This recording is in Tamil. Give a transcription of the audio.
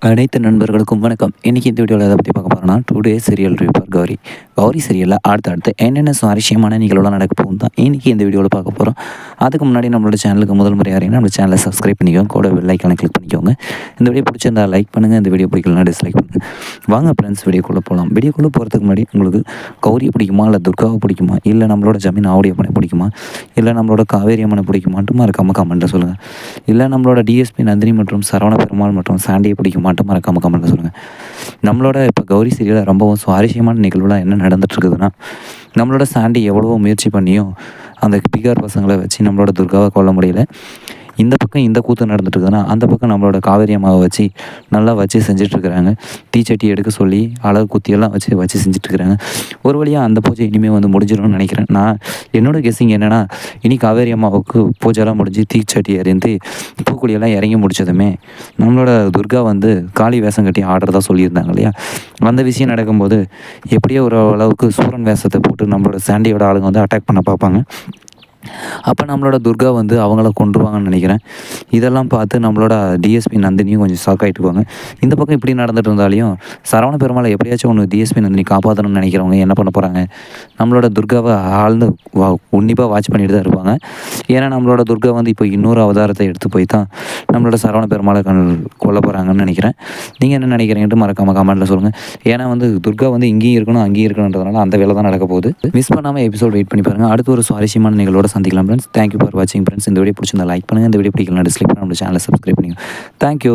அனைத்து நண்பர்களுக்கும் வணக்கம். இன்றைக்கி இந்த வீடியோவில் எதை பற்றி பார்க்க போகிறோம்னா, today serial review Gauri. Gauri சீரியலில் அடுத்தடுத்து என்னென்ன சுவாரஸ்யமான நிகழ்வுலாம் நடக்க போகும் தான் இன்றைக்கி இந்த வீடியோவில் பார்க்க போகிறோம். அதுக்கு முன்னாடி நம்மளோட சேனலுக்கு முதல் முறை யாரையும் நம்ம சேனலை சப்ஸ்கிரைப் பண்ணிக்கோங்க, கூட பெல் ஐக்கானை கிளிக் பண்ணிக்கோங்க. இந்த வீடியோ பிடிச்சிருந்தா லைக் பண்ணுங்கள், இந்த வீடியோ பிடிக்கலனா டிஸ்லைக் பண்ணுங்கள். வாங்க ஃப்ரெண்ட்ஸ், வீடியோக்குள்ளே போகலாம். வீடியோக்குள்ளே போகிறதுக்கு முன்னாடி உங்களுக்கு கௌரி பிடிக்குமா, இல்லை துர்காவை பிடிக்குமா, இல்லை நம்மளோட ஜமீன் ஆவுடையப்பனை பிடிக்குமா, இல்லை நம்மளோட காவேரி அம்மனை பிடிக்குமான்ட்டு மறக்காமல் கமெண்ட்டை சொல்லுங்கள். இல்லை நம்மளோட டிஎஸ்பி நந்தினி மற்றும் சரவண பெருமாள் மற்றும் சாண்டியை பிடிக்குமான்ட்டு மறக்காமல் கமெண்ட்டில் சொல்லுங்கள். நம்மளோட இப்போ கௌரி சீரியலில் ரொம்பவும் சுவாரஸ்யமான நிகழ்வுலாம் என்ன நடந்துட்டுருக்குதுன்னா, நம்மளோட சாண்டி எவ்வளவோ முயற்சி பண்ணியும் அந்த பிகார் பசங்களை வச்சு நம்மளோட துர்காவை கொல்ல முடியல. இந்த பக்கம் இந்த கூத்து நடந்துட்டுருக்குதுன்னா, அந்த பக்கம் நம்மளோட காவேரி அம்மாவை வச்சு நல்லா வச்சு செஞ்சிட்ருக்குறாங்க. தீச்சட்டி எடுக்க சொல்லி அழகு குத்தியெல்லாம் வச்சு செஞ்சிட்ருக்குறாங்க. ஒரு வழியாக அந்த பூஜை இனிமேல் வந்து முடிஞ்சிடும்னு நினைக்கிறேன். நான் என்னோடய கெஸ்ஸிங் என்னென்னா, இனி காவேரி அம்மாவுக்கு பூஜைலாம் முடிஞ்சு தீச்சட்டி எறிந்து பூக்குழியெல்லாம் இறங்கி முடிச்சதுமே நம்மளோட துர்கா வந்து காளி வேஷம் கட்டி ஆடுறதா சொல்லியிருந்தாங்க இல்லையா? அந்த விஷயம் நடக்கும்போது எப்படியோ ஒரு அளவுக்கு சூரன் வேஷத்தை போட்டு நம்மளோட சாண்டியோட ஆளுங்க வந்து அட்டாக் பண்ண பார்ப்பாங்க. அப்போ நம்மளோட துர்கா வந்து அவங்கள கொன்றுவாங்கன்னு நினைக்கிறேன். இதெல்லாம் பார்த்து நம்மளோட டிஎஸ்பி நந்தினியும் கொஞ்சம் ஷாக் ஆகிட்டுருவாங்க. இந்த பக்கம் இப்படி நடந்துட்டு இருந்தாலையும் சரவண பெருமாளை எப்படியாச்சும் ஒன்று டிஎஸ்பி நந்தினி காப்பாற்றணும்னு நினைக்கிறவங்க என்ன பண்ண போகிறாங்க, நம்மளோட துர்காவை ஆழ்ந்து உன்னிப்பாக வாட்ச் பண்ணிட்டு தான் இருப்பாங்க. ஏன்னா நம்மளோட துர்கா வந்து இப்போ இன்னொரு அவதாரத்தை எடுத்து போய் தான் நம்மளோட சரவண பெருமாளை கொல்ல போகிறாங்கன்னு நினைக்கிறேன். நீங்கள் என்ன நினைக்கிறீங்கன்ட்டு மறக்காமல் கமெண்ட்டில் சொல்லுங்கள். ஏன்னா வந்து துர்கா வந்து இங்கேயும் இருக்கணும் அங்கேயும் இருக்கணுன்றதுனால அந்த வேலை தான் நடக்க போகுது. மிஸ் பண்ணாமல் எபிசோட் வெயிட் பண்ணி பாருங்கள். அடுத்து ஒரு சுவாரஸ்யமான நிகழ்வோட சந்திக்கலாம் ஃப்ரெண்ட்ஸ். தேங்க்யூ ஃபார் வாட்சிங் ஃப்ரெண்ட்ஸ். இந்த வீடியோ பிடிச்சிருந்தா லைக் பண்ணுங்கள், இந்த வீடியோ பிடிக்கலாம் டிஸ்லைக் பண்ணி நம்ம சேனலை சப்ஸ்கிரைப் பண்ணிங்க. தேங்க்யூ.